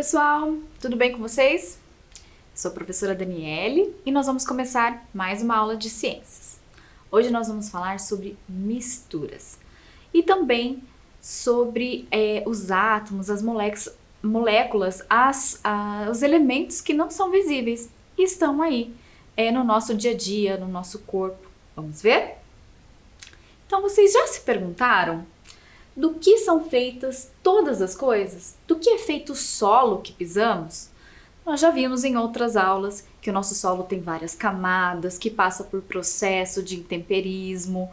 pessoal, tudo bem com vocês? Sou a professora Daniele e nós vamos começar mais uma aula de ciências. Hoje nós vamos falar sobre misturas e também sobre os átomos, as moléculas, os elementos que não são visíveis e estão aí no nosso dia a dia, no nosso corpo. Vamos ver? Então vocês já se perguntaram do que são feitas todas as coisas? Do que é feito o solo que pisamos? Nós já vimos em outras aulas que o nosso solo tem várias camadas, que passa por processo de intemperismo,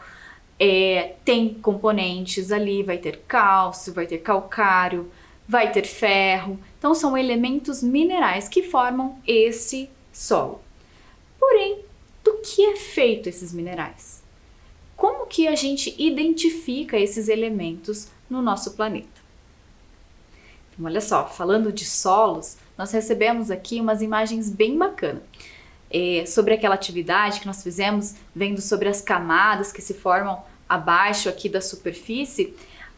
tem componentes ali, vai ter cálcio, vai ter calcário, vai ter ferro. Então são elementos minerais que formam esse solo. Porém, do que é feito esses minerais? Como que a gente identifica esses elementos no nosso planeta? Então, olha só, falando de solos, nós recebemos aqui umas imagens bem bacanas sobre aquela atividade que nós fizemos, vendo sobre as camadas que se formam abaixo aqui da superfície.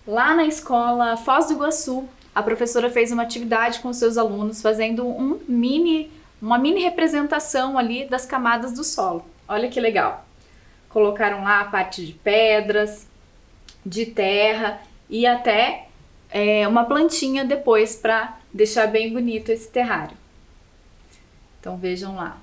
Lá na escola Foz do Iguaçu, a professora fez uma atividade com os seus alunos, fazendo uma mini representação ali das camadas do solo. Olha que legal! Colocaram lá a parte de pedras, de terra e até uma plantinha depois para deixar bem bonito esse terrário. Então vejam lá.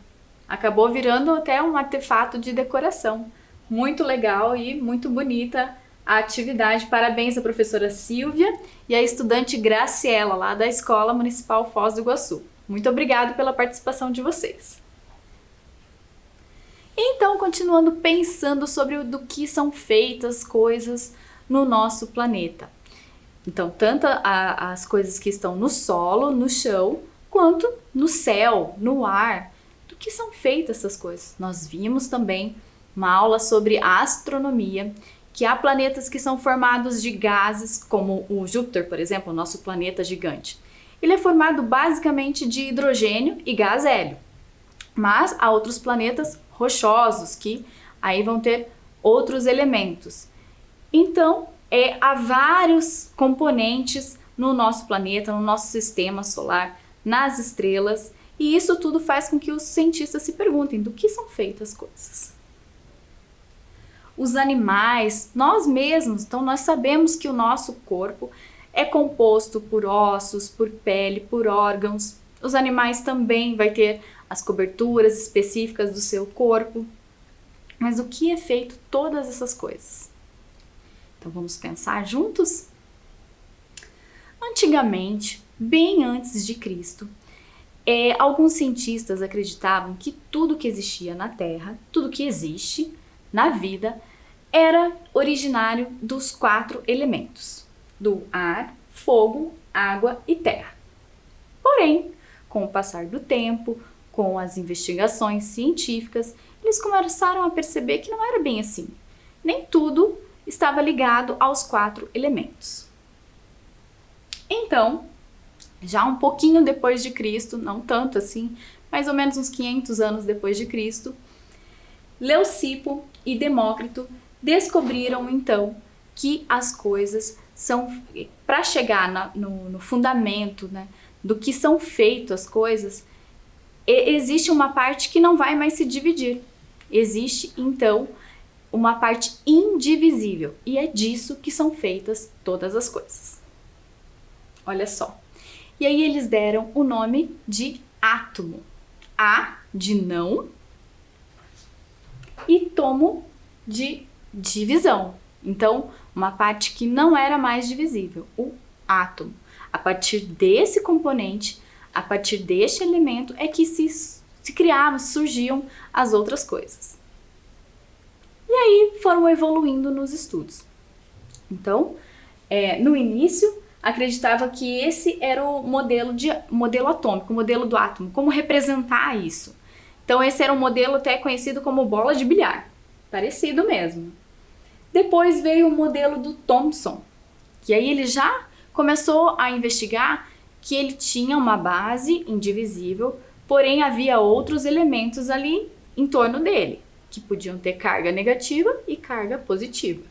Acabou virando até um artefato de decoração. Muito legal e muito bonita a atividade. Parabéns à professora Silvia e à estudante Graciela lá da Escola Municipal Foz do Iguaçu. Muito obrigada pela participação de vocês. Então, continuando pensando sobre do que são feitas coisas no nosso planeta. Então, tanto as coisas que estão no solo, no chão, quanto no céu, no ar. Do que são feitas essas coisas? Nós vimos também uma aula sobre astronomia, que há planetas que são formados de gases, como o Júpiter, por exemplo, o nosso planeta gigante. Ele é formado basicamente de hidrogênio e gás hélio. Mas há outros planetas rochosos que aí vão ter outros elementos. Então, há vários componentes no nosso planeta, no nosso sistema solar, nas estrelas, e isso tudo faz com que os cientistas se perguntem do que são feitas as coisas. Os animais, nós mesmos, então nós sabemos que o nosso corpo é composto por ossos, por pele, por órgãos. Os animais também vai ter as coberturas específicas do seu corpo. Mas o que é feito todas essas coisas? Então vamos pensar juntos? Antigamente, bem antes de Cristo, alguns cientistas acreditavam que tudo que existia na Terra, tudo que existe na vida, era originário dos 4 elementos: do ar, fogo, água e terra. Porém, com o passar do tempo, com as investigações científicas, eles começaram a perceber que não era bem assim. Nem tudo estava ligado aos 4 elementos. Então, já um pouquinho depois de Cristo, não tanto assim, mais ou menos uns 500 anos depois de Cristo, Leucipo e Demócrito descobriram então que as coisas são, para chegar no fundamento, né, do que são feitas as coisas, existe uma parte que não vai mais se dividir. Existe, então, uma parte indivisível. E é disso que são feitas todas as coisas. Olha só. E aí eles deram o nome de átomo. A de não e tomo de divisão. Então, uma parte que não era mais divisível, o átomo. A partir desse componente, a partir deste elemento é que se criavam, surgiam as outras coisas. E aí foram evoluindo nos estudos. Então, no início, acreditava que esse era o modelo atômico, o modelo do átomo, como representar isso. Então, esse era um modelo até conhecido como bola de bilhar, parecido mesmo. Depois veio o modelo do Thomson, que aí ele já começou a investigar que ele tinha uma base indivisível, porém havia outros elementos ali em torno dele, que podiam ter carga negativa e carga positiva.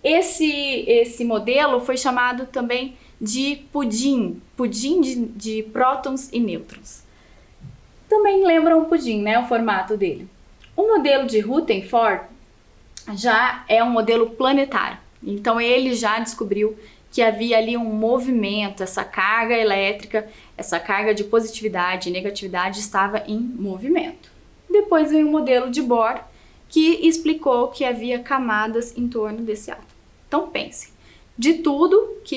Esse modelo foi chamado também de pudim, de prótons e nêutrons. Também lembra um pudim, né, o formato dele. O modelo de Rutherford já é um modelo planetário, então ele já descobriu que havia ali um movimento, essa carga elétrica, essa carga de positividade e negatividade estava em movimento. Depois veio o modelo de Bohr, que explicou que havia camadas em torno desse átomo. Então pense, de tudo que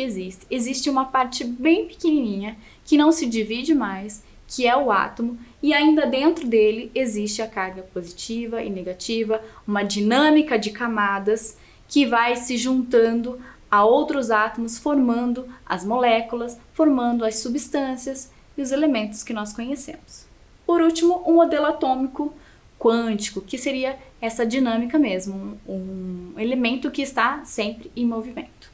existe uma parte bem pequenininha que não se divide mais, que é o átomo, e ainda dentro dele existe a carga positiva e negativa, uma dinâmica de camadas que vai se juntando a outros átomos, formando as moléculas, formando as substâncias e os elementos que nós conhecemos. Por último, o modelo atômico quântico, que seria essa dinâmica mesmo, um elemento que está sempre em movimento.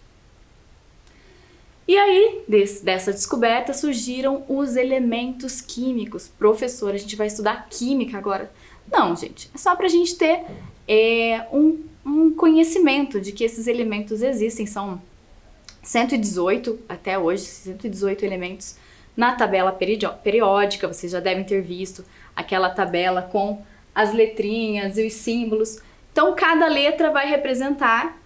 E aí, dessa descoberta, surgiram os elementos químicos. Professor, a gente vai estudar química agora? Não, gente, é só para a gente ter um conhecimento de que esses elementos existem. São 118, até hoje, 118 elementos na tabela periódica. Vocês já devem ter visto aquela tabela com as letrinhas e os símbolos. Então, cada letra vai representar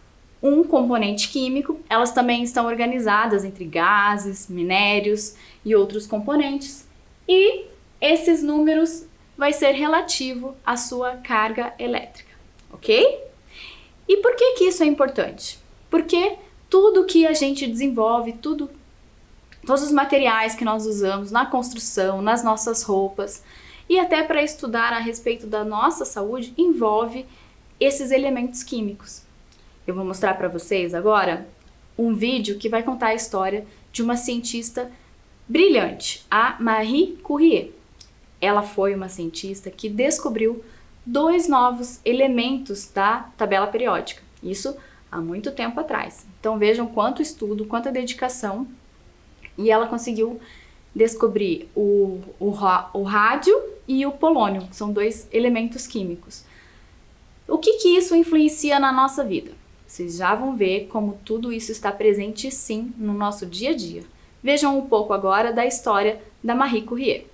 um componente químico. Elas também estão organizadas entre gases, minérios e outros componentes. E esses números vai ser relativo à sua carga elétrica, ok? E por que isso é importante? Porque tudo que a gente desenvolve, todos os materiais que nós usamos na construção, nas nossas roupas e até para estudar a respeito da nossa saúde, envolve esses elementos químicos. Eu vou mostrar para vocês agora um vídeo que vai contar a história de uma cientista brilhante, a Marie Curie. Ela foi uma cientista que descobriu 2 novos elementos da tabela periódica. Isso há muito tempo atrás. Então vejam quanto estudo, quanta dedicação. E ela conseguiu descobrir o rádio e o polônio, que são 2 elementos químicos. O que isso influencia na nossa vida? Vocês já vão ver como tudo isso está presente sim no nosso dia a dia. Vejam um pouco agora da história da Marie Curie.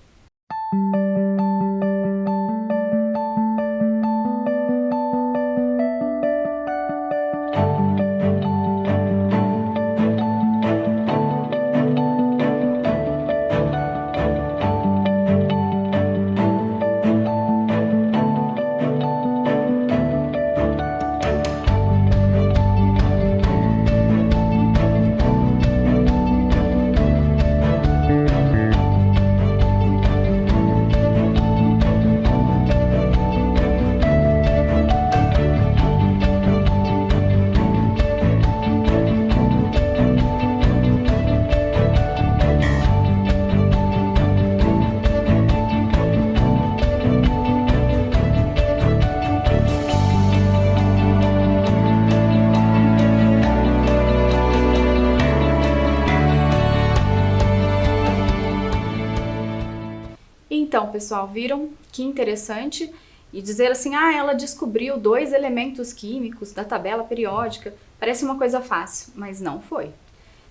Então, pessoal, viram que interessante? E dizer assim, ela descobriu 2 elementos químicos da tabela periódica, parece uma coisa fácil, mas não foi.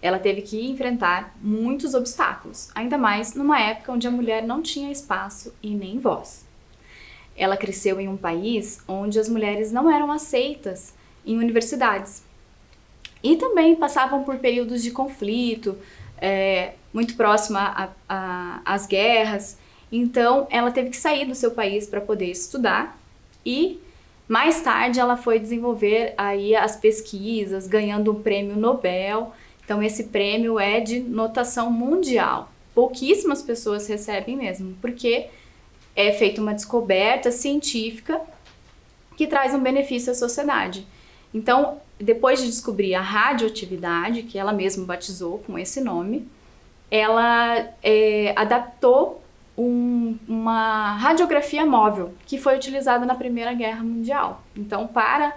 Ela teve que enfrentar muitos obstáculos, ainda mais numa época onde a mulher não tinha espaço e nem voz. Ela cresceu em um país onde as mulheres não eram aceitas em universidades. E também passavam por períodos de conflito, muito próximo às guerras. Então, ela teve que sair do seu país para poder estudar e, mais tarde, ela foi desenvolver aí as pesquisas, ganhando um prêmio Nobel. Então, esse prêmio é de notação mundial. Pouquíssimas pessoas recebem mesmo, porque é feita uma descoberta científica que traz um benefício à sociedade. Então, depois de descobrir a radioatividade, que ela mesma batizou com esse nome, ela adaptou uma radiografia móvel que foi utilizada na Primeira Guerra Mundial. Então, para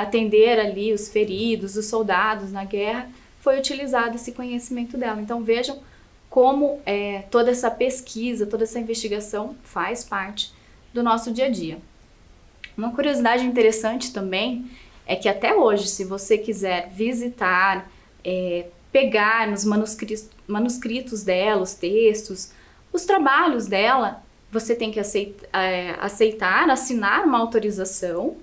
atender ali os feridos, os soldados na guerra, foi utilizado esse conhecimento dela. Então, vejam como toda essa pesquisa, toda essa investigação faz parte do nosso dia a dia. Uma curiosidade interessante também é que até hoje, se você quiser visitar pegar nos manuscritos dela, os textos, os trabalhos dela, você tem que aceitar, assinar uma autorização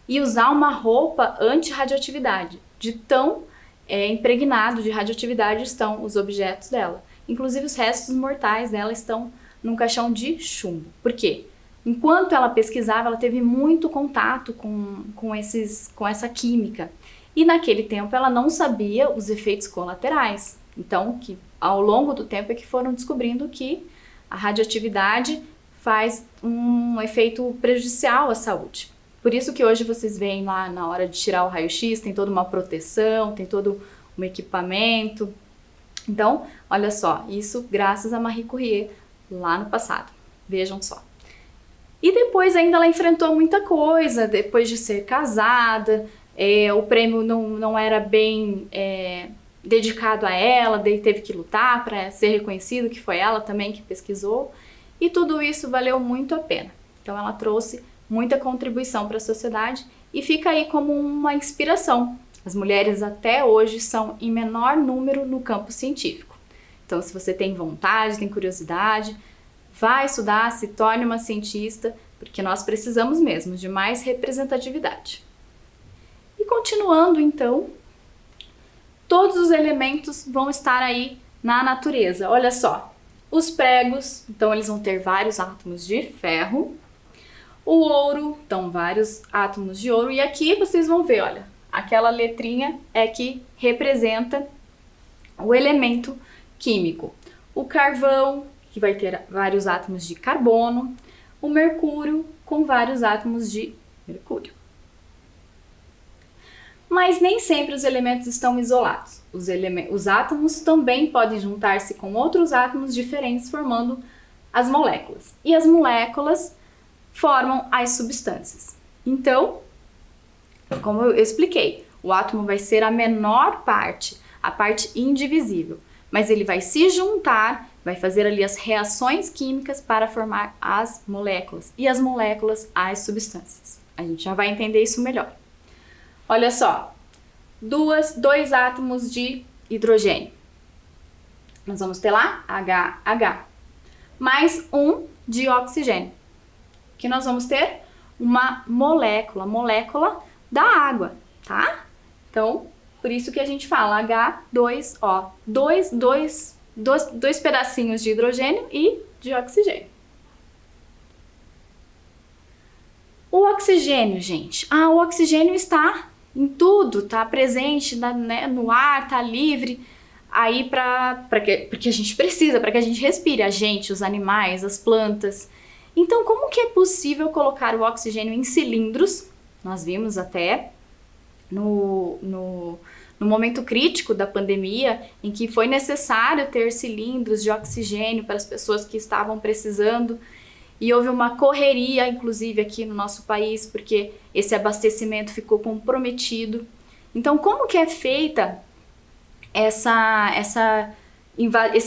e usar uma roupa anti-radioatividade, de tão impregnado de radioatividade estão os objetos dela. Inclusive os restos mortais dela estão num caixão de chumbo. Por quê? Enquanto ela pesquisava, ela teve muito contato com essa química. E naquele tempo ela não sabia os efeitos colaterais. Então, que ao longo do tempo é que foram descobrindo que a radioatividade faz um efeito prejudicial à saúde. Por isso que hoje vocês veem lá na hora de tirar o raio-x, tem toda uma proteção, tem todo um equipamento. Então, olha só, isso graças a Marie Curie lá no passado. Vejam só. E depois ainda ela enfrentou muita coisa, depois de ser casada, o prêmio não era bem dedicado a ela, daí teve que lutar para ser reconhecido que foi ela também que pesquisou, e tudo isso valeu muito a pena. Então ela trouxe muita contribuição para a sociedade e fica aí como uma inspiração. As mulheres até hoje são em menor número no campo científico. Então se você tem vontade, tem curiosidade, vai estudar, se torne uma cientista, porque nós precisamos mesmo de mais representatividade. E continuando então, todos os elementos vão estar aí na natureza. Olha só, os pregos, então eles vão ter vários átomos de ferro. O ouro, então vários átomos de ouro. E aqui vocês vão ver, olha, aquela letrinha é que representa o elemento químico. O carvão, que vai ter vários átomos de carbono, o mercúrio com vários átomos de mercúrio. Mas nem sempre os elementos estão isolados. Os átomos também podem juntar-se com outros átomos diferentes, formando as moléculas. E as moléculas formam as substâncias. Então, como eu expliquei, o átomo vai ser a menor parte, a parte indivisível, mas ele vai se juntar, vai fazer ali as reações químicas para formar as moléculas, e as moléculas as substâncias. A gente já vai entender isso melhor. Olha só, dois átomos de hidrogênio. Nós vamos ter lá HH, mais um de oxigênio. Que nós vamos ter uma molécula da água, tá? Então, por isso que a gente fala H2O, dois pedacinhos de hidrogênio e de oxigênio. O oxigênio, gente, o oxigênio está em tudo, tá presente no ar, tá livre, aí porque a gente precisa, para que a gente respire, a gente, os animais, as plantas. Então, como que é possível colocar o oxigênio em cilindros? Nós vimos até no momento crítico da pandemia, em que foi necessário ter cilindros de oxigênio para as pessoas que estavam precisando, e houve uma correria, inclusive aqui no nosso país, porque esse abastecimento ficou comprometido. Então, como que é feita esse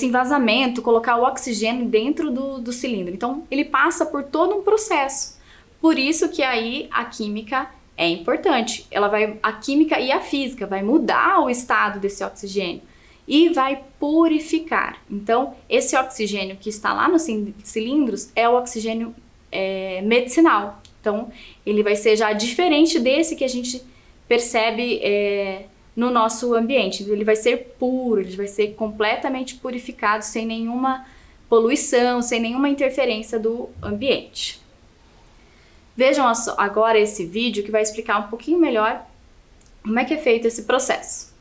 envasamento, colocar o oxigênio dentro do cilindro? Então, ele passa por todo um processo. Por isso que aí a química é importante. A química e a física vai mudar o estado desse oxigênio e vai purificar. Então, esse oxigênio que está lá nos cilindros é o oxigênio medicinal. Então, ele vai ser já diferente desse que a gente percebe no nosso ambiente. Ele vai ser puro, ele vai ser completamente purificado, sem nenhuma poluição, sem nenhuma interferência do ambiente. Vejam agora esse vídeo que vai explicar um pouquinho melhor como é que é feito esse processo.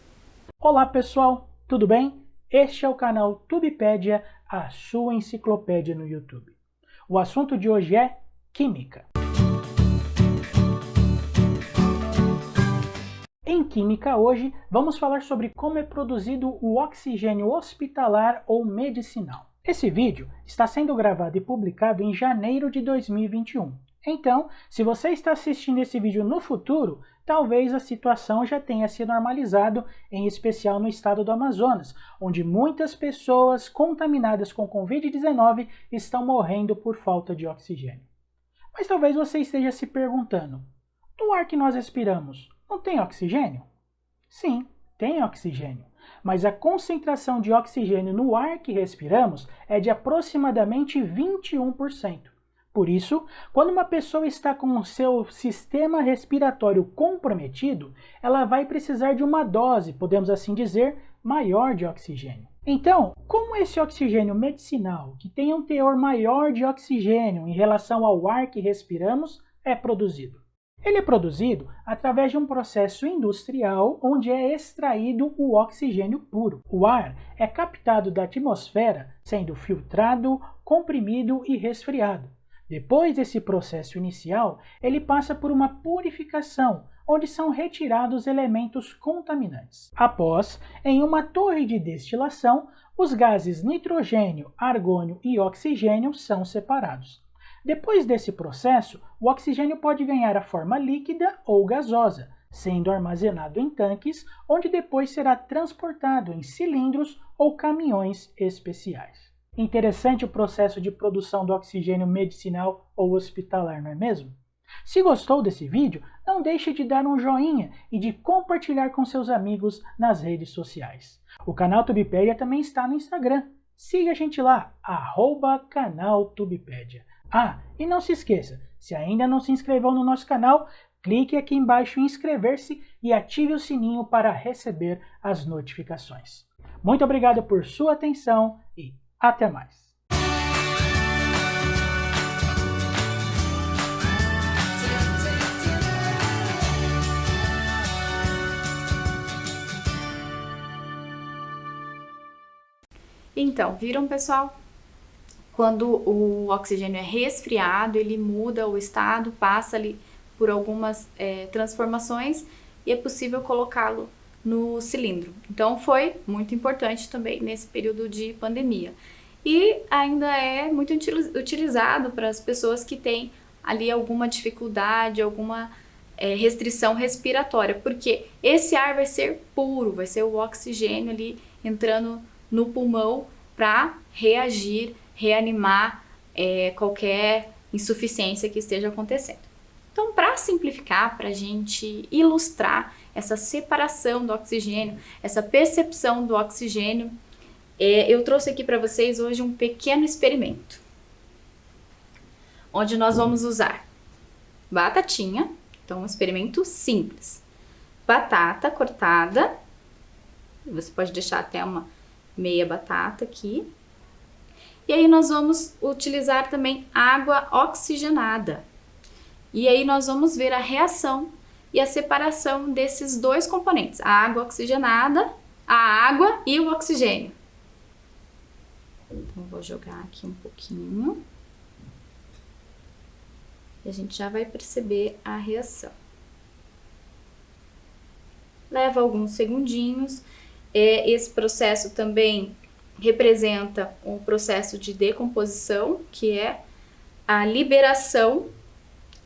Olá pessoal, tudo bem? Este é o canal Tubepédia, a sua enciclopédia no YouTube. O assunto de hoje é química. Em química hoje vamos falar sobre como é produzido o oxigênio hospitalar ou medicinal. Esse vídeo está sendo gravado e publicado em janeiro de 2021. Então, se você está assistindo esse vídeo no futuro, talvez a situação já tenha se normalizado, em especial no estado do Amazonas, onde muitas pessoas contaminadas com Covid-19 estão morrendo por falta de oxigênio. Mas talvez você esteja se perguntando, no ar que nós respiramos, não tem oxigênio? Sim, tem oxigênio, mas a concentração de oxigênio no ar que respiramos é de aproximadamente 21%. Por isso, quando uma pessoa está com o seu sistema respiratório comprometido, ela vai precisar de uma dose, podemos assim dizer, maior de oxigênio. Então, como esse oxigênio medicinal, que tem um teor maior de oxigênio em relação ao ar que respiramos, é produzido? Ele é produzido através de um processo industrial onde é extraído o oxigênio puro. O ar é captado da atmosfera, sendo filtrado, comprimido e resfriado. Depois desse processo inicial, ele passa por uma purificação, onde são retirados elementos contaminantes. Após, em uma torre de destilação, os gases nitrogênio, argônio e oxigênio são separados. Depois desse processo, o oxigênio pode ganhar a forma líquida ou gasosa, sendo armazenado em tanques, onde depois será transportado em cilindros ou caminhões especiais. Interessante o processo de produção do oxigênio medicinal ou hospitalar, não é mesmo? Se gostou desse vídeo, não deixe de dar um joinha e de compartilhar com seus amigos nas redes sociais. O canal Tubipédia também está no Instagram. Siga a gente lá, @canal Tubipédia. Ah, e não se esqueça, se ainda não se inscreveu no nosso canal, clique aqui embaixo em inscrever-se e ative o sininho para receber as notificações. Muito obrigado por sua atenção e até mais! Então, viram, pessoal? Quando o oxigênio é resfriado, ele muda o estado, passa ali por algumas transformações e é possível colocá-lo no cilindro. Então, foi muito importante também nesse período de pandemia. E ainda é muito utilizado para as pessoas que têm ali alguma dificuldade, alguma restrição respiratória, porque esse ar vai ser puro, vai ser o oxigênio ali entrando no pulmão para reagir, reanimar qualquer insuficiência que esteja acontecendo. Então, para simplificar, para a gente ilustrar essa separação do oxigênio, essa percepção do oxigênio, eu trouxe aqui para vocês hoje um pequeno experimento, onde nós vamos usar batatinha, então um experimento simples, batata cortada, você pode deixar até uma meia batata aqui, e aí nós vamos utilizar também água oxigenada, e aí nós vamos ver a reação e a separação desses dois componentes, a água oxigenada, a água e o oxigênio. Então, vou jogar aqui um pouquinho. E a gente já vai perceber a reação. Leva alguns segundinhos. Esse processo também representa um processo de decomposição, que é a liberação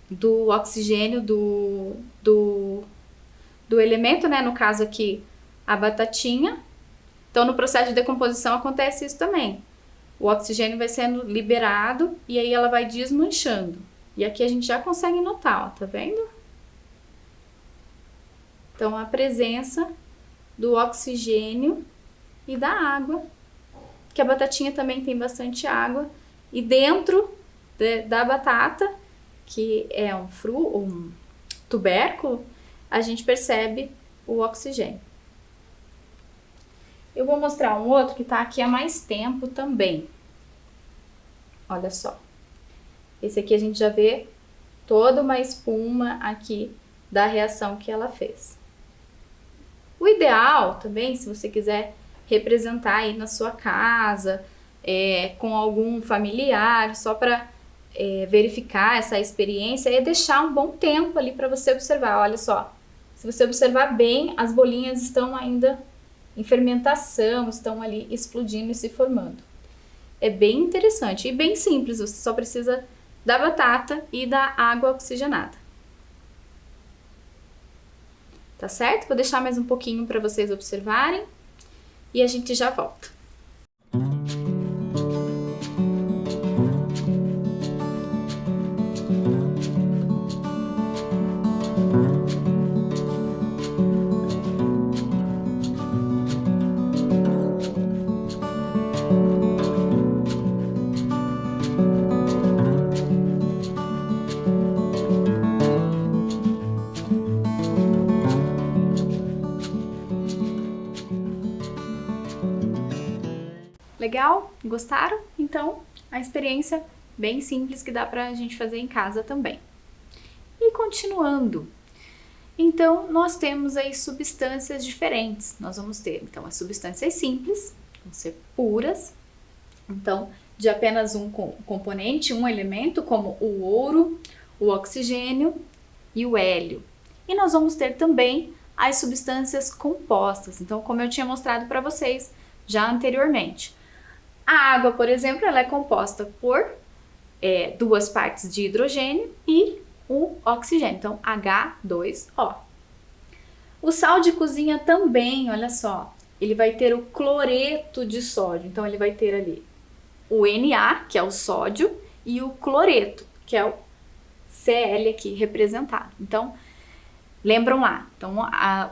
do oxigênio do elemento, né? No caso aqui, a batatinha. Então, no processo de decomposição acontece isso também. O oxigênio vai sendo liberado e aí ela vai desmanchando. E aqui a gente já consegue notar, ó, tá vendo? Então, a presença do oxigênio e da água, que a batatinha também tem bastante água. E dentro da batata, que é um tubérculo, a gente percebe o oxigênio. Eu vou mostrar um outro que está aqui há mais tempo também. Olha só. Esse aqui a gente já vê toda uma espuma aqui da reação que ela fez. O ideal também, se você quiser representar aí na sua casa, com algum familiar, só para verificar essa experiência, é deixar um bom tempo ali para você observar. Olha só, se você observar bem, as bolinhas estão ainda em fermentação, estão ali explodindo e se formando. É bem interessante e bem simples, você só precisa da batata e da água oxigenada. Tá certo? Vou deixar mais um pouquinho para vocês observarem e a gente já volta. Legal? Gostaram? Então, a experiência bem simples que dá pra gente fazer em casa também. E continuando. Então, nós temos aí substâncias diferentes. Nós vamos ter, então, as substâncias simples, vão ser puras. Então, de apenas um componente, um elemento, como o ouro, o oxigênio e o hélio. E nós vamos ter também as substâncias compostas. Então, como eu tinha mostrado para vocês já anteriormente. A água, por exemplo, ela é composta por duas partes de hidrogênio e o oxigênio. Então, H2O. O sal de cozinha também, olha só, ele vai ter o cloreto de sódio. Então, ele vai ter ali o Na, que é o sódio, e o cloreto, que é o Cl aqui representado. Então, lembram lá. Então,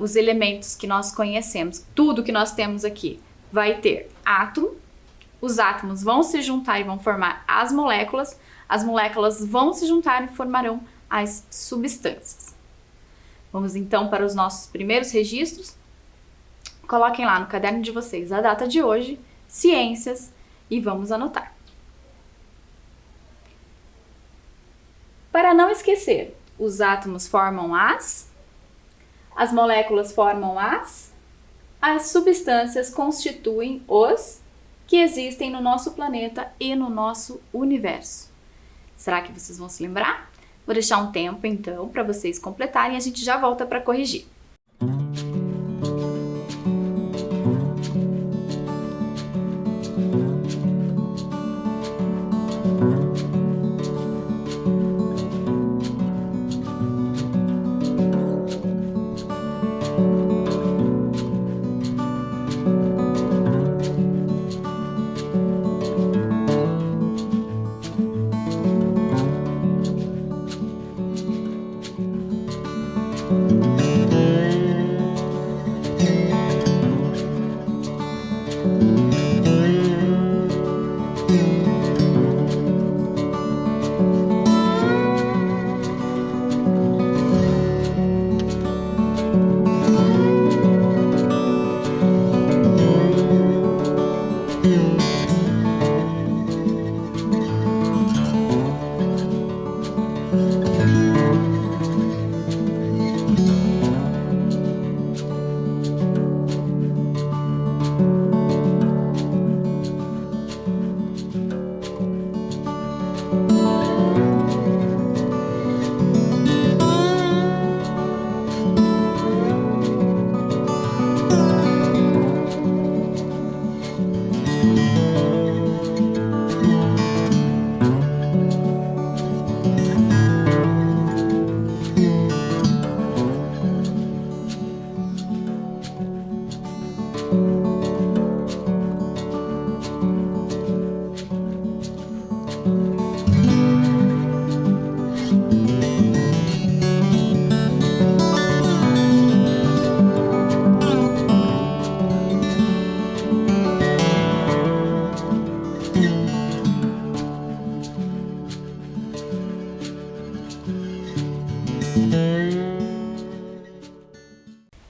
os elementos que nós conhecemos, tudo que nós temos aqui, vai ter átomo. Os átomos vão se juntar e vão formar as moléculas vão se juntar e formarão as substâncias. Vamos então para os nossos primeiros registros. Coloquem lá no caderno de vocês a data de hoje, ciências, e vamos anotar. Para não esquecer, os átomos formam as moléculas formam as substâncias constituem os que existem no nosso planeta e no nosso universo. Será que vocês vão se lembrar? Vou deixar um tempo, então, para vocês completarem e a gente já volta para corrigir.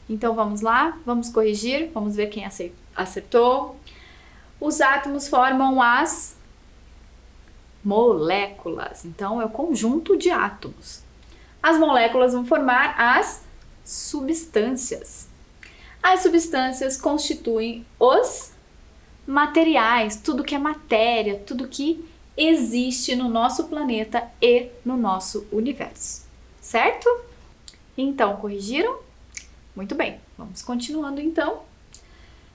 Então vamos lá, vamos corrigir, vamos ver quem acertou. Os átomos formam as moléculas, então é o conjunto de átomos. As moléculas vão formar as substâncias. As substâncias constituem os materiais, tudo que é matéria, tudo que existe no nosso planeta e no nosso universo, certo? Então, corrigiram? Muito bem, vamos continuando então.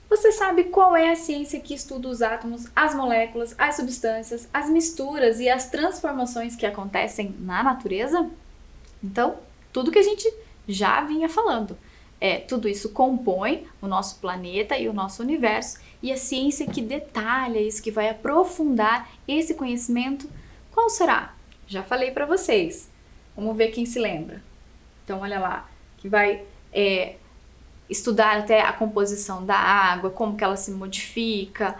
Você sabe qual é a ciência que estuda os átomos, as moléculas, as substâncias, as misturas e as transformações que acontecem na natureza? Então, tudo que a gente já vinha falando. Tudo isso compõe o nosso planeta e o nosso universo, e a ciência que detalha isso, que vai aprofundar esse conhecimento, qual será? Já falei para vocês. Vamos ver quem se lembra. Então, olha lá, que vai estudar até a composição da água, como que ela se modifica,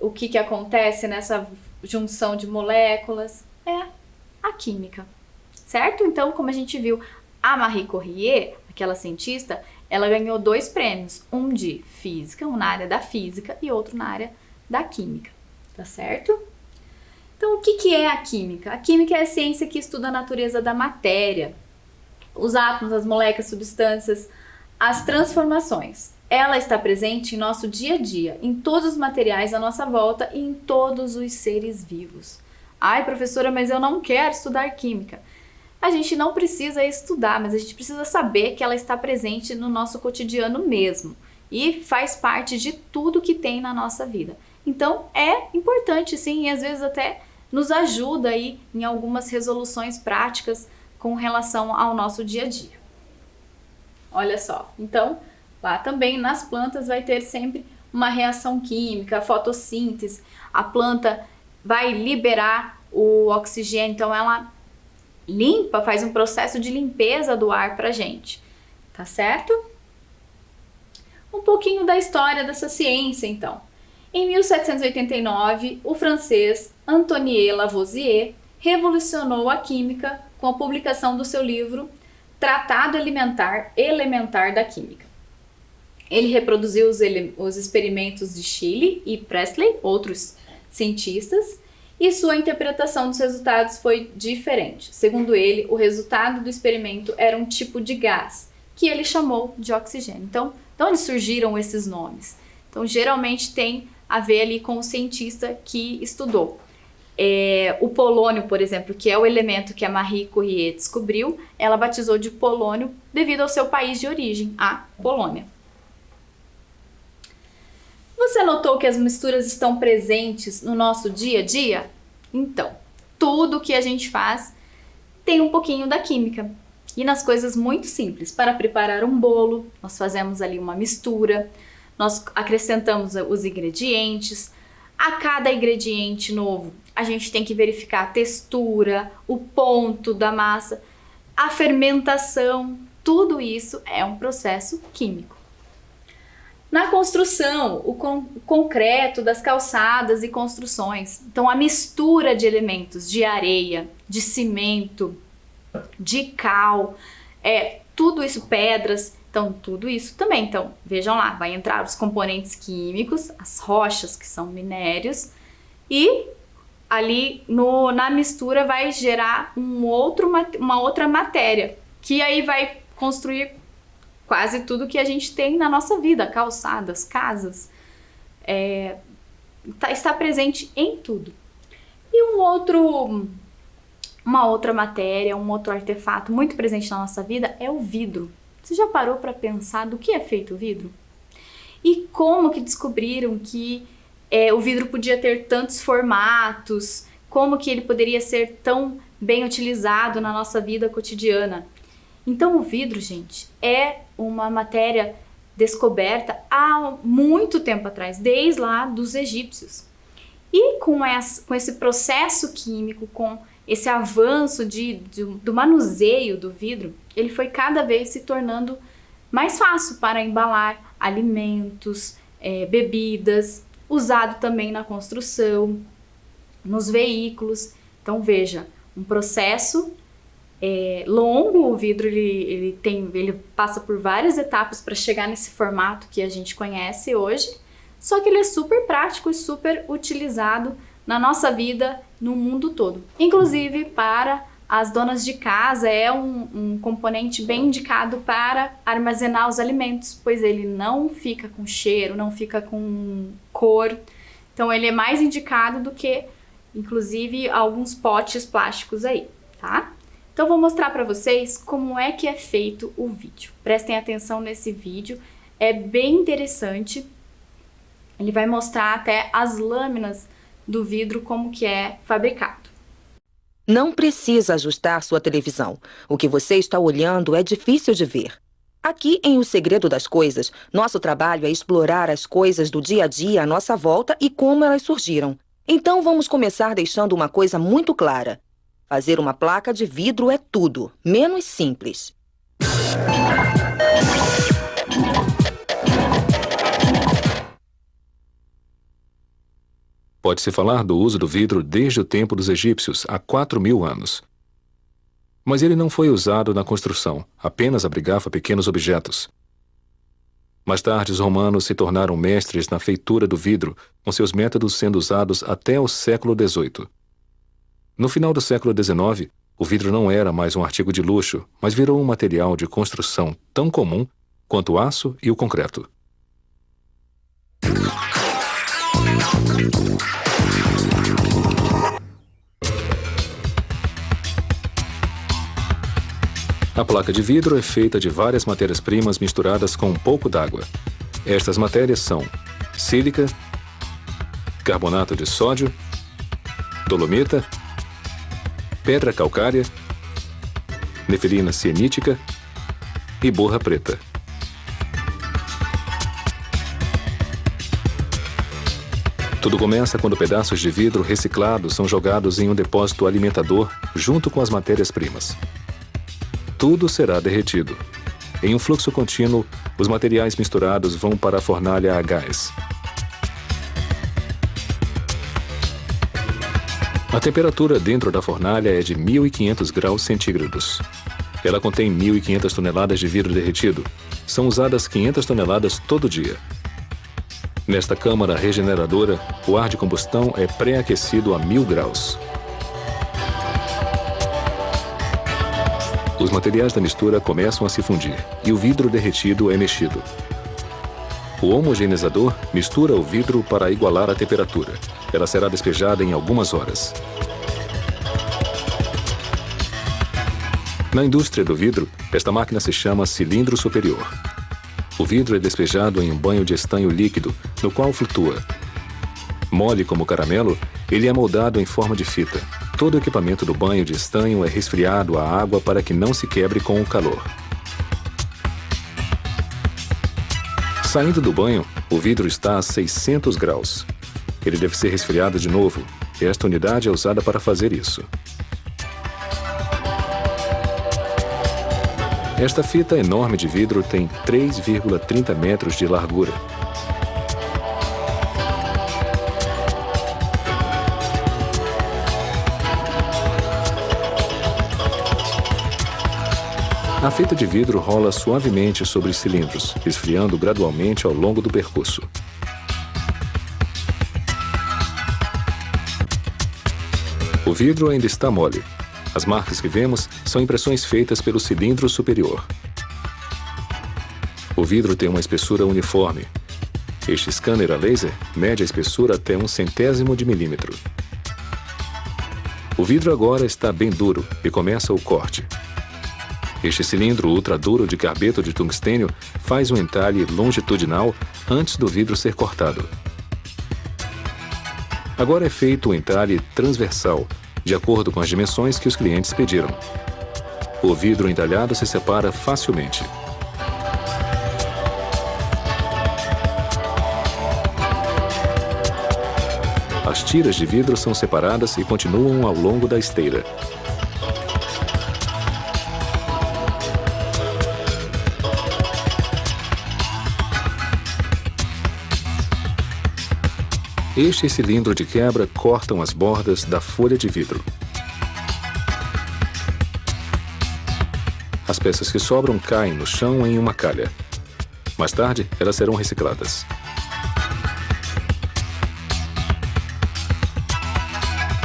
o que acontece nessa junção de moléculas. É a química, certo? Então, como a gente viu, a Marie Curie, aquela cientista, ela ganhou 2 prêmios, um de física, um na área da física e outro na área da química, tá certo? Então, o que é a química? A química é a ciência que estuda a natureza da matéria, os átomos, as moléculas, substâncias, as transformações. Ela está presente em nosso dia a dia, em todos os materiais à nossa volta e em todos os seres vivos. Ai, professora, mas eu não quero estudar química. A gente não precisa estudar, mas a gente precisa saber que ela está presente no nosso cotidiano mesmo e faz parte de tudo que tem na nossa vida. Então, é importante sim, e às vezes até nos ajuda aí em algumas resoluções práticas com relação ao nosso dia a dia. Olha só, então lá também nas plantas vai ter sempre uma reação química, fotossíntese, a planta vai liberar o oxigênio, então ela limpa, faz um processo de limpeza do ar pra gente, tá certo? Um pouquinho da história dessa ciência então. Em 1789, o francês Antoine Lavoisier revolucionou a química com a publicação do seu livro Tratado Elementar da Química. Ele reproduziu os experimentos de Scheele e Priestley, outros cientistas, e sua interpretação dos resultados foi diferente. Segundo ele, o resultado do experimento era um tipo de gás, que ele chamou de oxigênio. Então, de onde surgiram esses nomes? Então, geralmente tem a ver ali com o cientista que estudou. O polônio, por exemplo, que é o elemento que a Marie Curie descobriu, ela batizou de polônio devido ao seu país de origem, a Polônia. Você notou que as misturas estão presentes no nosso dia a dia? Então, tudo que a gente faz tem um pouquinho da química. E nas coisas muito simples, para preparar um bolo, nós fazemos ali uma mistura, nós acrescentamos os ingredientes. A cada ingrediente novo, a gente tem que verificar a textura, o ponto da massa, a fermentação, tudo isso é um processo químico. Na construção, o concreto das calçadas e construções, então a mistura de elementos de areia, de cimento, de cal, tudo isso, pedras, então tudo isso também. Então vejam lá, vai entrar os componentes químicos, as rochas que são minérios e ali na mistura vai gerar uma outra matéria que aí vai construir quase tudo que a gente tem na nossa vida, calçadas, casas, está presente em tudo. E uma outra matéria, um outro artefato muito presente na nossa vida é o vidro. Você já parou para pensar do que é feito o vidro? E como que descobriram que o vidro podia ter tantos formatos, como que ele poderia ser tão bem utilizado na nossa vida cotidiana? Então o vidro, gente, é uma matéria descoberta há muito tempo atrás, desde lá dos egípcios. E com esse processo químico, com esse avanço do manuseio do vidro, ele foi cada vez se tornando mais fácil para embalar alimentos, bebidas, usado também na construção, nos veículos. Então veja, um processo longo, o vidro ele passa por várias etapas para chegar nesse formato que a gente conhece hoje, só que ele é super prático e super utilizado na nossa vida no mundo todo. Inclusive para as donas de casa é um componente bem indicado para armazenar os alimentos, pois ele não fica com cheiro, não fica com cor, então ele é mais indicado do que inclusive alguns potes plásticos aí, tá? Então vou mostrar para vocês como é que é feito o vídeo. Prestem atenção nesse vídeo, é bem interessante. Ele vai mostrar até as lâminas do vidro como que é fabricado. Não precisa ajustar sua televisão. O que você está olhando é difícil de ver. Aqui em O Segredo das Coisas, nosso trabalho é explorar as coisas do dia a dia à nossa volta e como elas surgiram. Então vamos começar deixando uma coisa muito clara. Fazer uma placa de vidro é tudo, menos simples. Pode-se falar do uso do vidro desde o tempo dos egípcios, há 4.000 anos. Mas ele não foi usado na construção, apenas abrigava pequenos objetos. Mais tarde, os romanos se tornaram mestres na feitura do vidro, com seus métodos sendo usados até o século XVIII. No final do século XIX, o vidro não era mais um artigo de luxo, mas virou um material de construção tão comum quanto o aço e o concreto. A placa de vidro é feita de várias matérias-primas misturadas com um pouco d'água. Estas matérias são sílica, carbonato de sódio, dolomita, pedra calcária, nefelina cienítica e borra preta. Tudo começa quando pedaços de vidro reciclados são jogados em um depósito alimentador junto com as matérias-primas. Tudo será derretido. Em um fluxo contínuo, os materiais misturados vão para a fornalha a gás. A temperatura dentro da fornalha é de 1.500 graus centígrados. Ela contém 1.500 toneladas de vidro derretido. São usadas 500 toneladas todo dia. Nesta câmara regeneradora, o ar de combustão é pré-aquecido a 1.000 graus. Os materiais da mistura começam a se fundir e o vidro derretido é mexido. O homogeneizador mistura o vidro para igualar a temperatura. Ela será despejada em algumas horas. Na indústria do vidro, esta máquina se chama cilindro superior. O vidro é despejado em um banho de estanho líquido, no qual flutua. Mole como caramelo, ele é moldado em forma de fita. Todo o equipamento do banho de estanho é resfriado à água para que não se quebre com o calor. Saindo do banho, o vidro está a 600 graus. Ele deve ser resfriado de novo, e esta unidade é usada para fazer isso. Esta fita enorme de vidro tem 3,30 metros de largura. A fita de vidro rola suavemente sobre os cilindros, esfriando gradualmente ao longo do percurso. O vidro ainda está mole. As marcas que vemos são impressões feitas pelo cilindro superior. O vidro tem uma espessura uniforme. Este scanner a laser mede a espessura até 1/100º de milímetro. O vidro agora está bem duro e começa o corte. Este cilindro ultraduro de carbeto de tungstênio faz um entalhe longitudinal antes do vidro ser cortado. Agora é feito o entalhe transversal, de acordo com as dimensões que os clientes pediram. O vidro entalhado se separa facilmente. As tiras de vidro são separadas e continuam ao longo da esteira. Este cilindro de quebra cortam as bordas da folha de vidro. As peças que sobram caem no chão em uma calha. Mais tarde, elas serão recicladas.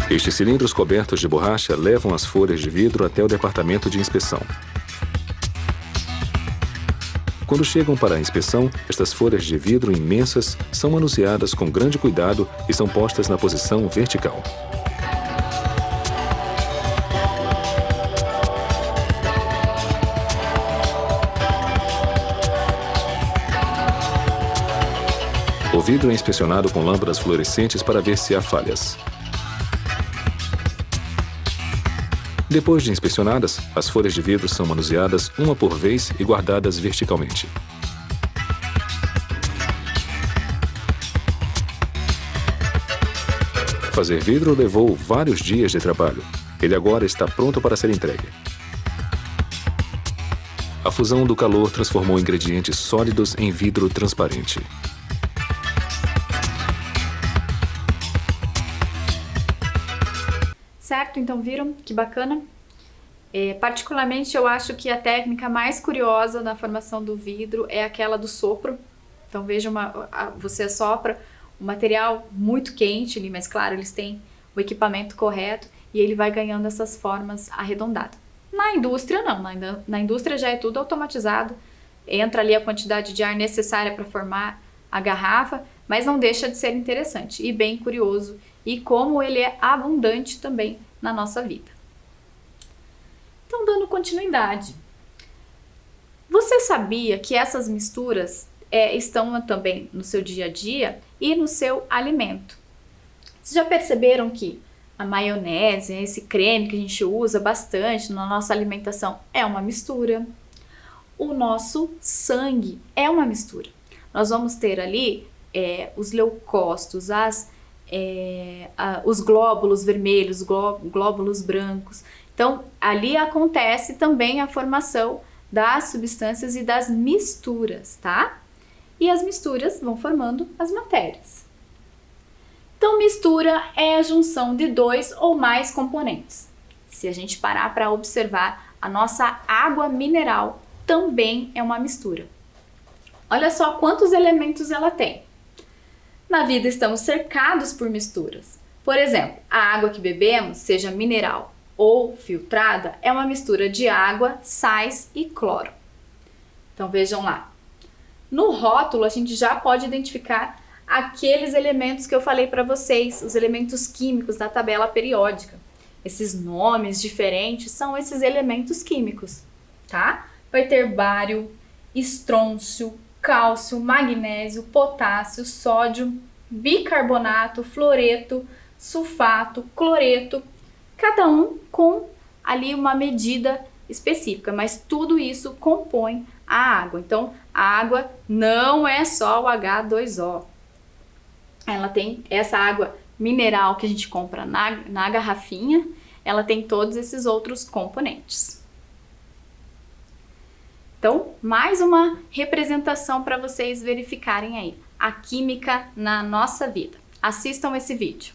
Estes cilindros cobertos de borracha levam as folhas de vidro até o departamento de inspeção. Quando chegam para a inspeção, estas folhas de vidro imensas são manuseadas com grande cuidado e são postas na posição vertical. O vidro é inspecionado com lâmpadas fluorescentes para ver se há falhas. Depois de inspecionadas, as folhas de vidro são manuseadas uma por vez e guardadas verticalmente. Fazer vidro levou vários dias de trabalho. Ele agora está pronto para ser entregue. A fusão do calor transformou ingredientes sólidos em vidro transparente. Certo? Então viram que bacana? Particularmente eu acho que a técnica mais curiosa na formação do vidro é aquela do sopro, Então veja, você assopra um material muito quente ali, mas claro, eles têm o equipamento correto e ele vai ganhando essas formas arredondadas. Na indústria não, na indústria já é tudo automatizado, entra ali a quantidade de ar necessária para formar a garrafa, mas não deixa de ser interessante e bem curioso, e como ele é abundante também na nossa vida. Então, dando continuidade, você sabia que essas misturas estão também no seu dia a dia e no seu alimento? Vocês já perceberam que a maionese, esse creme que a gente usa bastante na nossa alimentação, é uma mistura? O nosso sangue é uma mistura. Nós vamos ter ali os leucócitos, os glóbulos vermelhos, glóbulos brancos. Então, ali acontece também a formação das substâncias e das misturas, tá? E as misturas vão formando as matérias. Então, mistura é a junção de 2 ou mais componentes. Se a gente parar para observar, a nossa água mineral também é uma mistura. Olha só quantos elementos ela tem. Na vida estamos cercados por misturas. Por exemplo, a água que bebemos, seja mineral ou filtrada, é uma mistura de água, sais e cloro. Então vejam lá. No rótulo a gente já pode identificar aqueles elementos que eu falei para vocês, os elementos químicos da tabela periódica. Esses nomes diferentes são esses elementos químicos, tá? Vai ter bário, estrôncio, cálcio, magnésio, potássio, sódio, bicarbonato, fluoreto, sulfato, cloreto, cada um com ali uma medida específica, mas tudo isso compõe a água. Então, a água não é só o H2O. Ela tem essa água mineral que a gente compra na garrafinha, ela tem todos esses outros componentes. Então, mais uma representação para vocês verificarem aí a química na nossa vida. Assistam esse vídeo.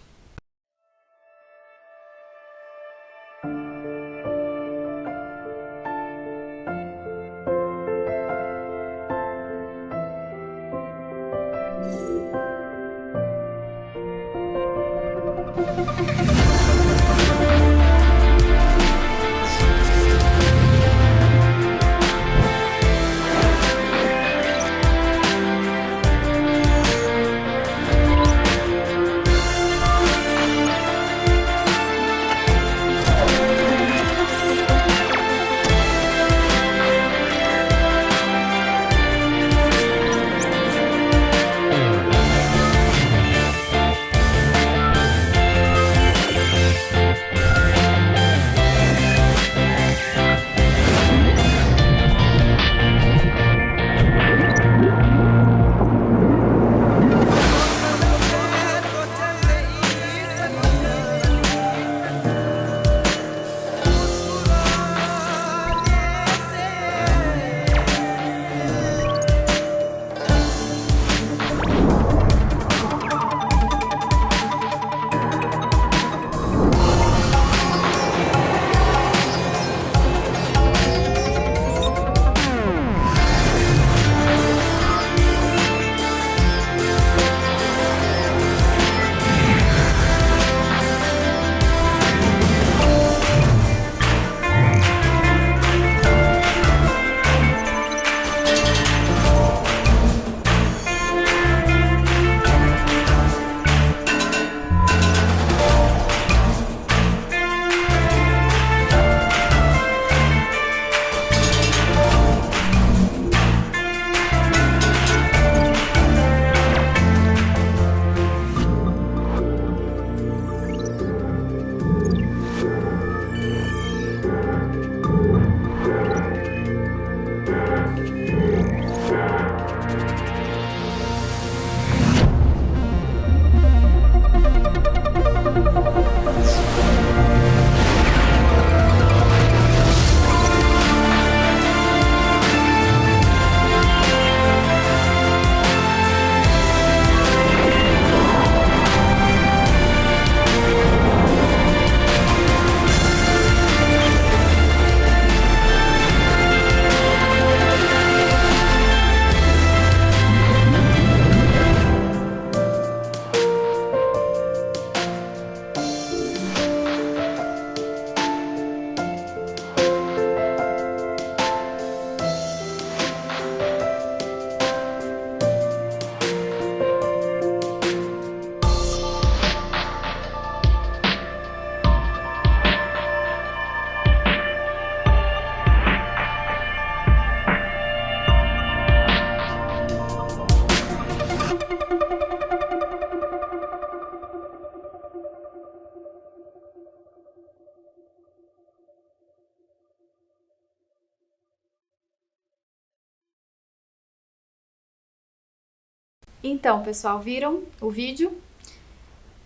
Então, pessoal, viram o vídeo?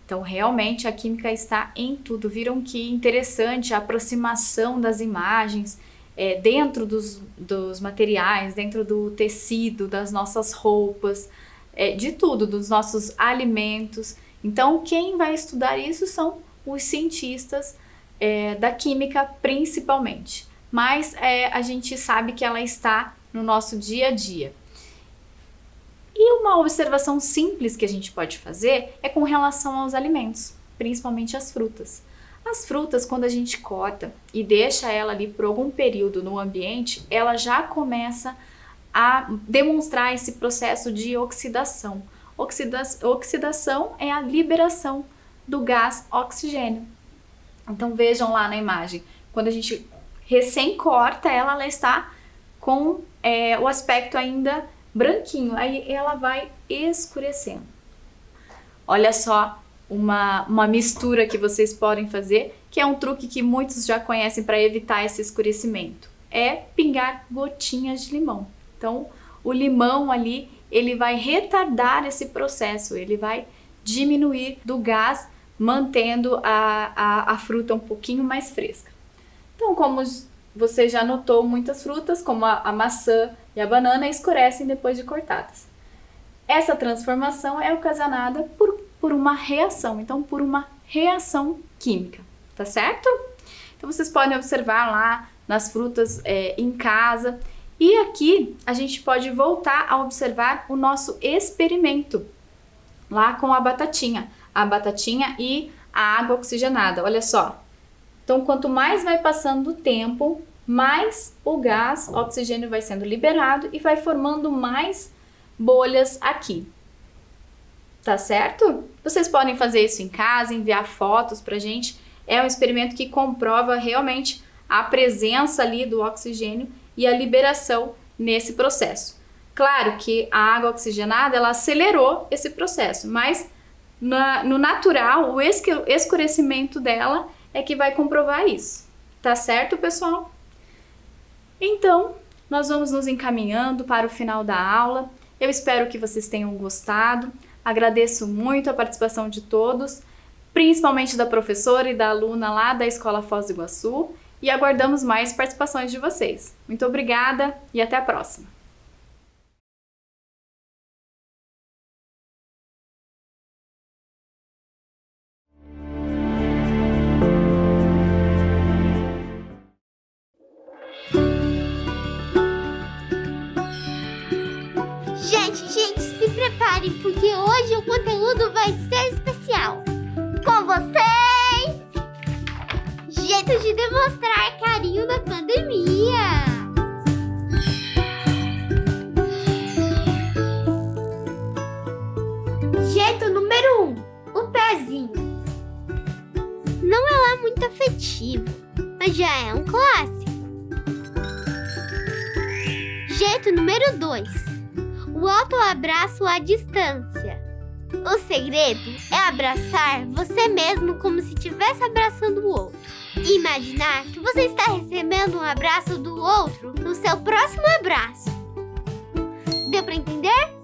Então, realmente a química está em tudo. Viram que interessante a aproximação das imagens dentro dos materiais, dentro do tecido, das nossas roupas, de tudo, dos nossos alimentos. Então, quem vai estudar isso são os cientistas da química, principalmente. Mas a gente sabe que ela está no nosso dia a dia. E uma observação simples que a gente pode fazer é com relação aos alimentos, principalmente as frutas. As frutas, quando a gente corta e deixa ela ali por algum período no ambiente, ela já começa a demonstrar esse processo de oxidação. Oxidação é a liberação do gás oxigênio. Então vejam lá na imagem, quando a gente recém corta ela, ela está com o aspecto ainda branquinho, aí ela vai escurecendo. Olha só uma mistura que vocês podem fazer, que é um truque que muitos já conhecem para evitar esse escurecimento. É pingar gotinhas de limão. Então, o limão ali, ele vai retardar esse processo, ele vai diminuir do gás, mantendo a fruta um pouquinho mais fresca. Então, como você já notou, muitas frutas, como a maçã e a banana, escurecem depois de cortadas. Essa transformação é ocasionada por uma reação, então por uma reação química, tá certo? Então vocês podem observar lá nas frutas em casa. E aqui a gente pode voltar a observar o nosso experimento, lá com a batatinha e a água oxigenada, olha só. Então quanto mais vai passando o tempo, mais o gás oxigênio vai sendo liberado e vai formando mais bolhas aqui. Tá certo? Vocês podem fazer isso em casa, enviar fotos pra gente. É um experimento que comprova realmente a presença ali do oxigênio e a liberação nesse processo. Claro que a água oxigenada, ela acelerou esse processo, mas no natural, o escurecimento dela é que vai comprovar isso. Tá certo, pessoal? Então, nós vamos nos encaminhando para o final da aula. Eu espero que vocês tenham gostado. Agradeço muito a participação de todos, principalmente da professora e da aluna lá da Escola Foz do Iguaçu, e aguardamos mais participações de vocês. Muito obrigada e até a próxima! Gente, se preparem, porque hoje o conteúdo vai ser especial. Com vocês, jeito de demonstrar carinho na pandemia. Jeito número 1, o pezinho. Não é lá muito afetivo, mas já é um clássico. Jeito número 2. O autoabraço à distância. O segredo é abraçar você mesmo como se estivesse abraçando o outro. E imaginar que você está recebendo um abraço do outro no seu próximo abraço. Deu para entender?